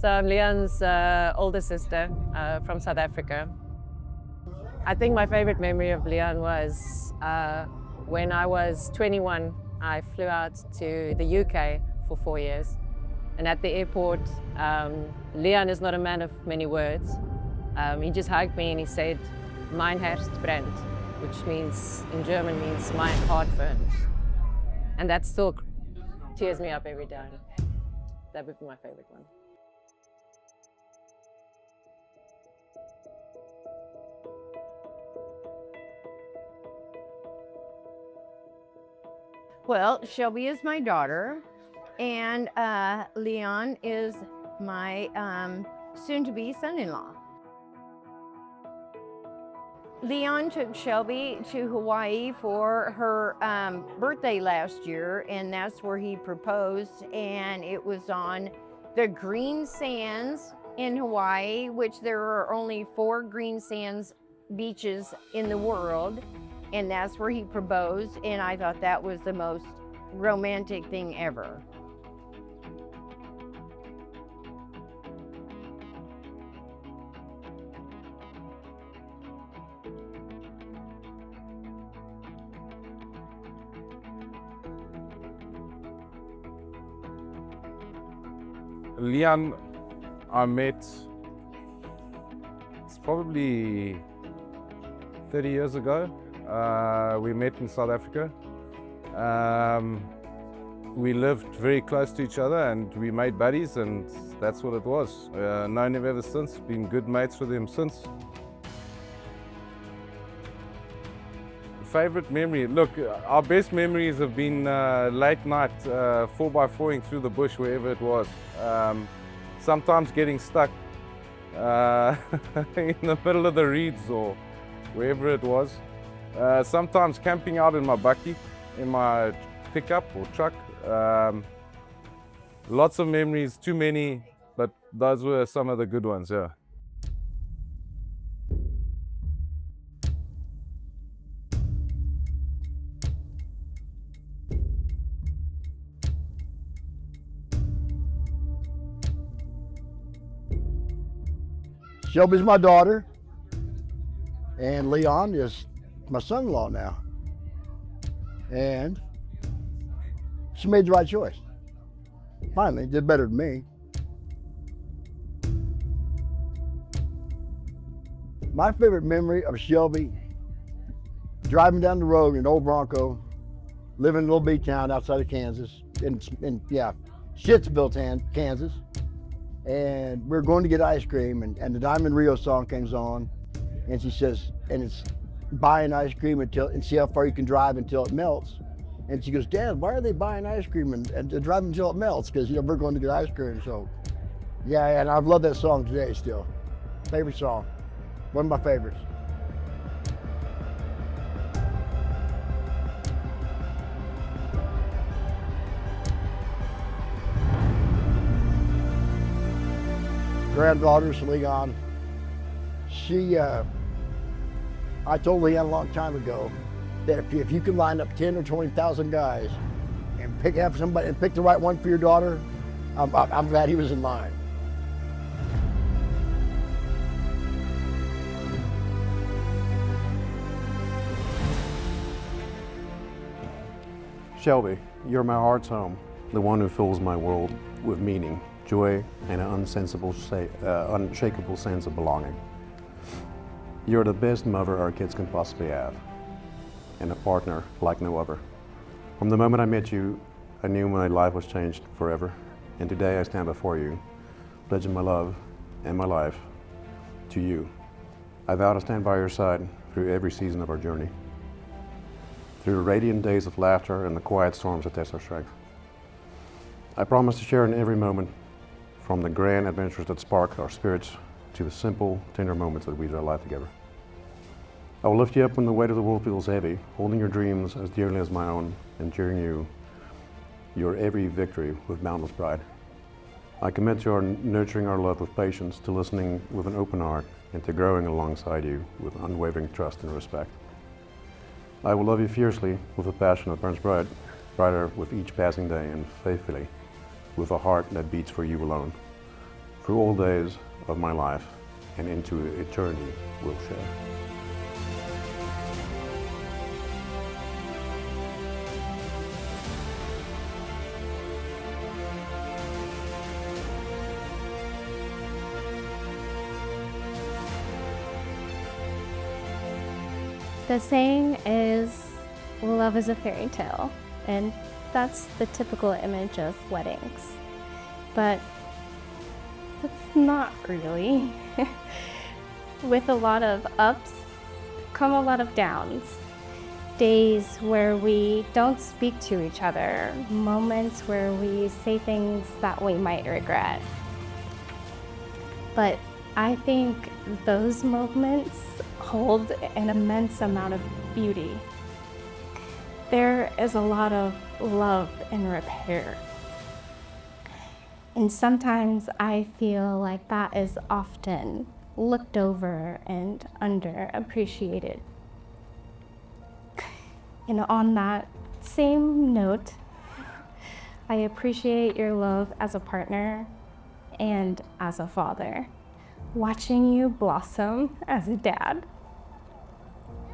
So I'm Liaan's older sister from South Africa. I think my favorite memory of Liaan was when I was 21, I flew out to the UK for 4 years. And at the airport, Liaan is not a man of many words. He just hugged me and he said, "Mein Herz brennt," which means, in German, means my heart burns. And that still tears me up every time. That would be my favorite one. Well, Shelby is my daughter, and Liaan is my soon-to-be son-in-law. Liaan took Shelby to Hawaii for her birthday last year, and that's where he proposed, and it was on the green sands in Hawaii, which there are only 4 green sands beaches in the world, and that's where he proposed, and I thought that was the most romantic thing ever. Liaan, I met, it's probably 30 years ago. We met in South Africa. We lived very close to each other and we made buddies, and that's what it was. Known him ever since, been good mates with him since. Favorite memory? Look, our best memories have been late night 4x4ing through the bush, wherever it was. Sometimes getting stuck in the middle of the reeds or wherever it was. Sometimes camping out in my bakkie, in my pickup or truck. Lots of memories, too many, but those were some of the good ones, yeah. Shelby's my daughter, and Liaan is my son-in-law now. And she made the right choice. Finally, did better than me. My favorite memory of Shelby, driving down the road in an old Bronco, living in a little beach town outside of Kansas, in Shittsville, Kansas. And we're going to get ice cream, and the Diamond Rio song comes on, and she says, and it's buying ice cream and see how far you can drive until it melts. And she goes, "Dad, why are they buying ice cream and driving until it melts?" Because we're going to get ice cream. So yeah, and I've loved that song today still. Favorite song, one of my favorites. Granddaughter, Liaan, I told Liaan a long time ago that if you can line up 10 or 20,000 guys and pick the right one for your daughter, I'm glad he was in line. Shelby, you're my heart's home, the one who fills my world with meaning, joy, and an unshakable sense of belonging. You're the best mother our kids can possibly have, and a partner like no other. From the moment I met you, I knew my life was changed forever, and today I stand before you, pledging my love and my life to you. I vow to stand by your side through every season of our journey, through the radiant days of laughter and the quiet storms that test our strength. I promise to share in every moment, from the grand adventures that spark our spirits to the simple, tender moments that weave our life together. I will lift you up when the weight of the world feels heavy, holding your dreams as dearly as my own, and cheering your every victory with boundless pride. I commit to nurturing our love with patience, to listening with an open heart, and to growing alongside you with unwavering trust and respect. I will love you fiercely with a passion that burns brighter with each passing day, and faithfully with a heart that beats for you alone. through all days of my life and into eternity we'll share. The saying is, love is a fairy tale, and that's the typical image of weddings. But that's not really. With a lot of ups come a lot of downs. Days where we don't speak to each other, moments where we say things that we might regret. But I think those moments hold an immense amount of beauty. There is a lot of love and repair. And sometimes I feel like that is often looked over and underappreciated. And on that same note, I appreciate your love as a partner and as a father. Watching you blossom as a dad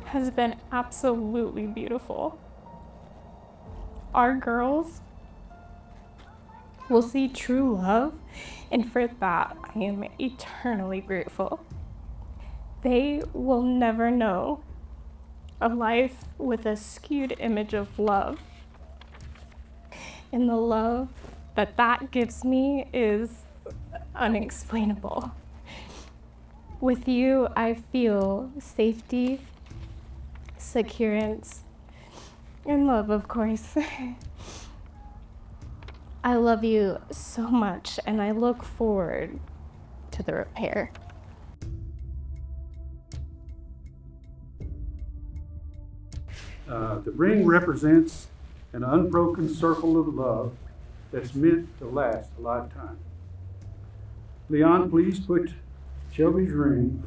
has been absolutely beautiful. Our girls will see true love, and for that I am eternally grateful. They will never know a life with a skewed image of love. And the love that that gives me is unexplainable. With you, I feel safety, securance, and love, of course. I love you so much, and I look forward to the repair. The ring represents an unbroken circle of love that's meant to last a lifetime. Liaan, please put Shelby's ring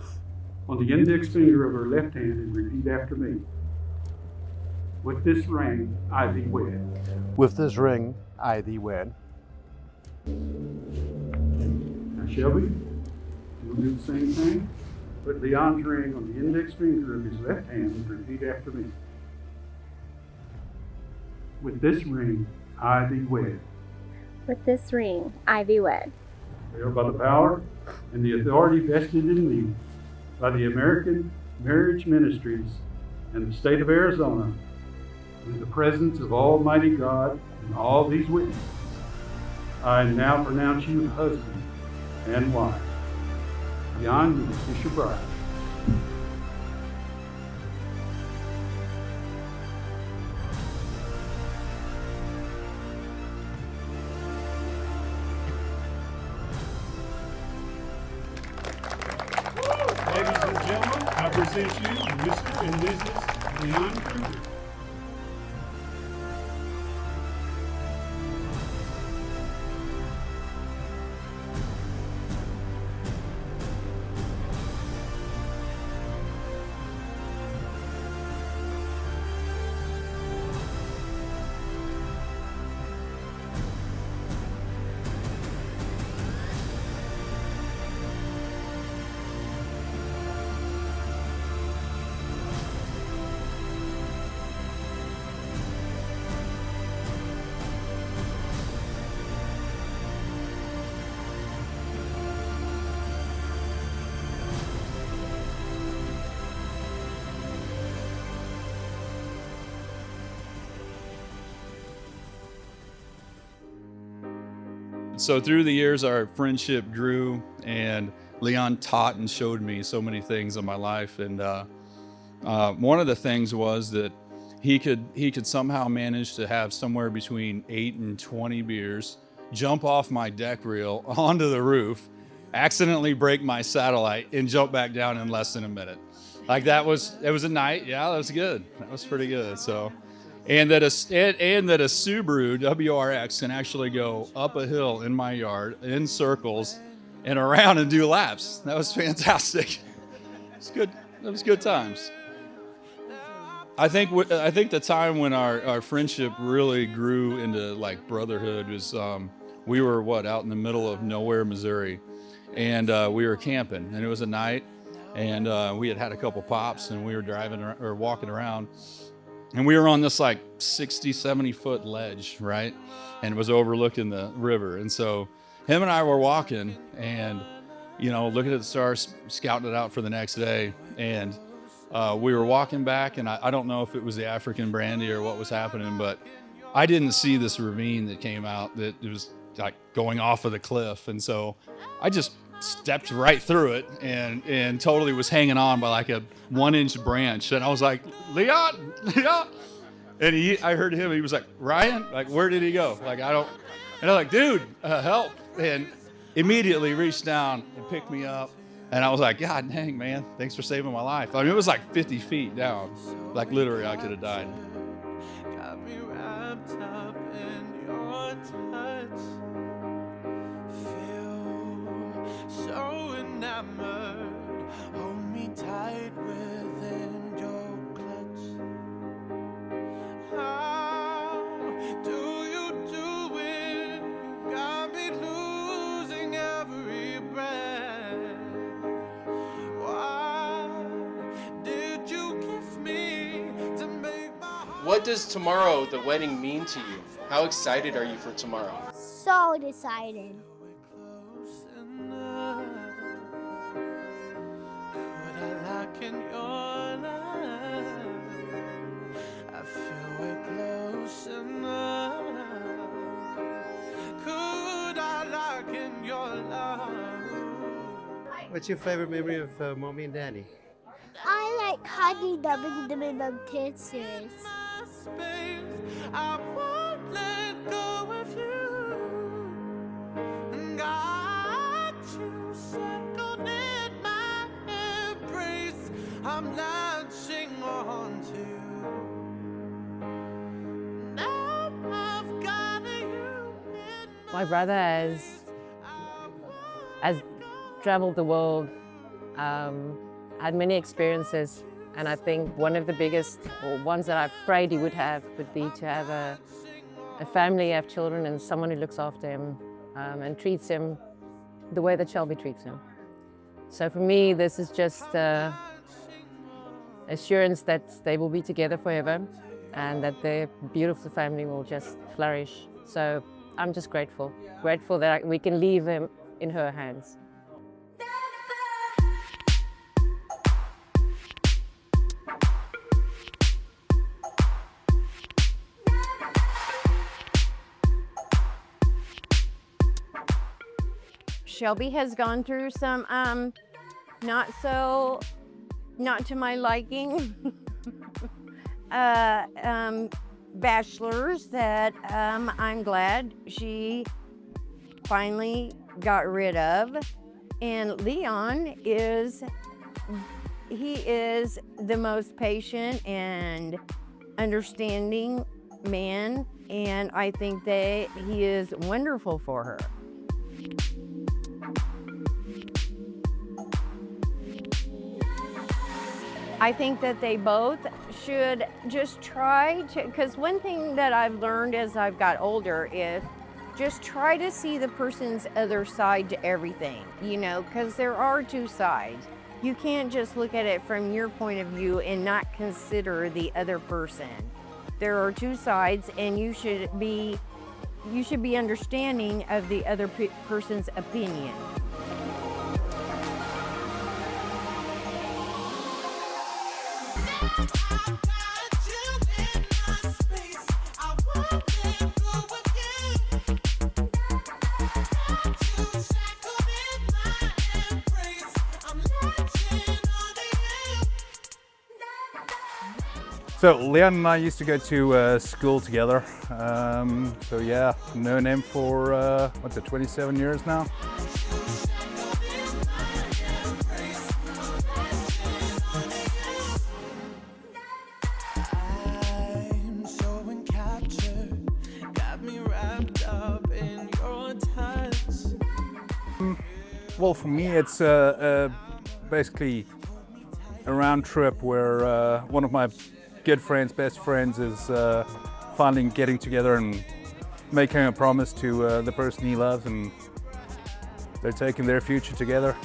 on the index finger of her left hand and repeat after me. With this ring, I thee wed. With this ring, I thee wed. Now, Shelby, you'll do the same thing. Put Liaan's ring on the index finger of his left hand and repeat after me. With this ring, I thee wed. With this ring, I thee wed. Swear by the power and the authority vested in me by the American Marriage Ministries and the state of Arizona, in the presence of Almighty God and all these witnesses, I now pronounce you husband and wife. Liaan, you may kiss your bride. Ladies and gentlemen, I present you Mr. and Mrs. Liaan Kruger. So through the years, our friendship grew, and Liaan taught and showed me so many things in my life. And one of the things was that he could somehow manage to have somewhere between 8 and 20 beers, jump off my deck reel onto the roof, accidentally break my satellite, and jump back down in less than a minute. Like it was a night. Yeah, that was good. That was pretty good. So. And that a Subaru WRX can actually go up a hill in my yard in circles and around and do laps. That was fantastic. It's good. It was good times. I think the time when our friendship really grew into like brotherhood was we were out in the middle of nowhere, Missouri, and we were camping, and it was a night, and we had a couple pops, and we were driving or walking around, and we were on this like 60, 70 foot ledge, right? And it was overlooking the river. And so him and I were walking and, you know, looking at the stars, scouting it out for the next day. And we were walking back, and I don't know if it was the African brandy or what was happening, but I didn't see this ravine that came out that it was like going off of the cliff. And so I just stepped right through it and totally was hanging on by like a 1-inch branch. And I was like, Liaan. And I heard him, he was like, Ryan, like, where did he go? Like, and I'm like, dude, help. And immediately reached down and picked me up. And I was like, God dang, man, thanks for saving my life. I mean, it was like 50 feet down. Like, literally, I could have died. Got me wrapped up in your touch. Feel so enamored. Hold me tight within your clutch. How do you do it? You got me losing every breath. What did you give me to make my heart? What does tomorrow, the wedding, mean to you? How excited are you for tomorrow? So excited. Could I lock in your love? I feel we're close enough. Could I lock in your love? What's your favorite memory of Mommy and Daddy? I like hugging them and giving them kisses. I won't let go of you. Got you circled in my embrace. I'm latching on to you. Now I've got you. My brother has traveled the world, had many experiences, and I think one of the biggest, or ones that I prayed he would have, would be to have a family, have children, and someone who looks after him and treats him the way that Shelby treats him. So for me, this is just assurance that they will be together forever and that their beautiful family will just flourish. So I'm just grateful that we can leave him in her hands. Shelby has gone through some not to my liking bachelors that I'm glad she finally got rid of. And Liaan is the most patient and understanding man, and I think that he is wonderful for her. I think that they both should just try to, because one thing that I've learned as I've got older is just try to see the person's other side to everything, you know, because there are two sides. You can't just look at it from your point of view and not consider the other person. There are two sides, and you should be understanding of the other person's opinion. So Liaan and I used to go to school together. So yeah, known him for 27 years now. Well, for me, it's basically a round trip where one of my good friends, best friends, is finally getting together and making a promise to the person he loves, and they're taking their future together,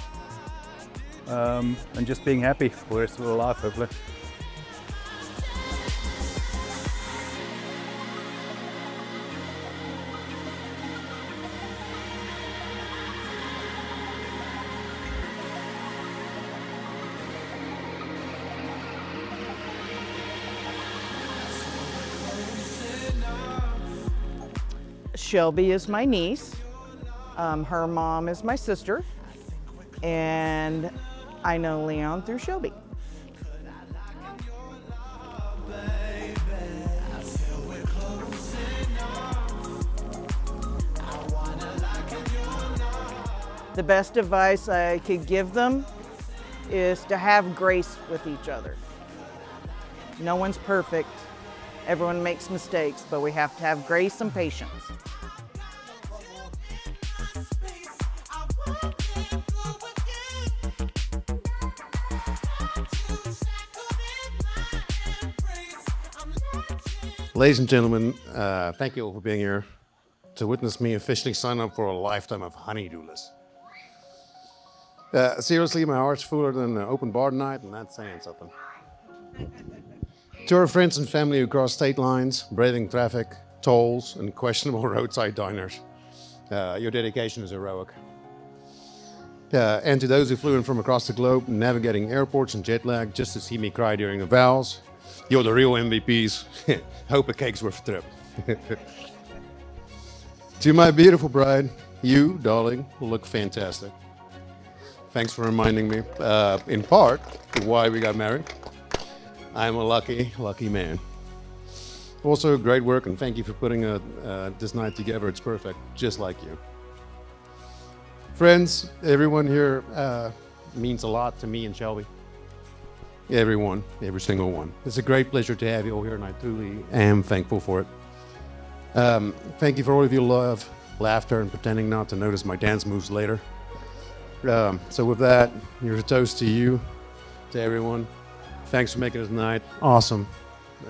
and just being happy for the rest of their life, hopefully. Shelby is my niece. Her mom is my sister. And I know Liaan through Shelby. The best advice I could give them is to have grace with each other. No one's perfect. Everyone makes mistakes, but we have to have grace and patience. Ladies and gentlemen, thank you all for being here to witness me officially sign up for a lifetime of honeydew-less. Seriously, my heart's fuller than an open bar tonight, and that's saying something. To our friends and family who cross state lines, braving traffic, tolls, and questionable roadside diners, your dedication is heroic. And to those who flew in from across the globe, navigating airports and jet lag just to see me cry during the vows, you're the real MVPs. Hope a cake's worth a trip. To my beautiful bride, you, darling, look fantastic. Thanks for reminding me, in part, why we got married. I'm a lucky, lucky man. Also, great work, and thank you for putting this night together. It's perfect, just like you. Friends, everyone here means a lot to me and Shelby. Everyone, every single one. It's a great pleasure to have you all here, and I truly am thankful for it. Thank you for all of your love, laughter, and pretending not to notice my dance moves later. So with that, here's a toast to you, to everyone. Thanks for making it tonight awesome.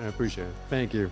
I appreciate it. Thank you.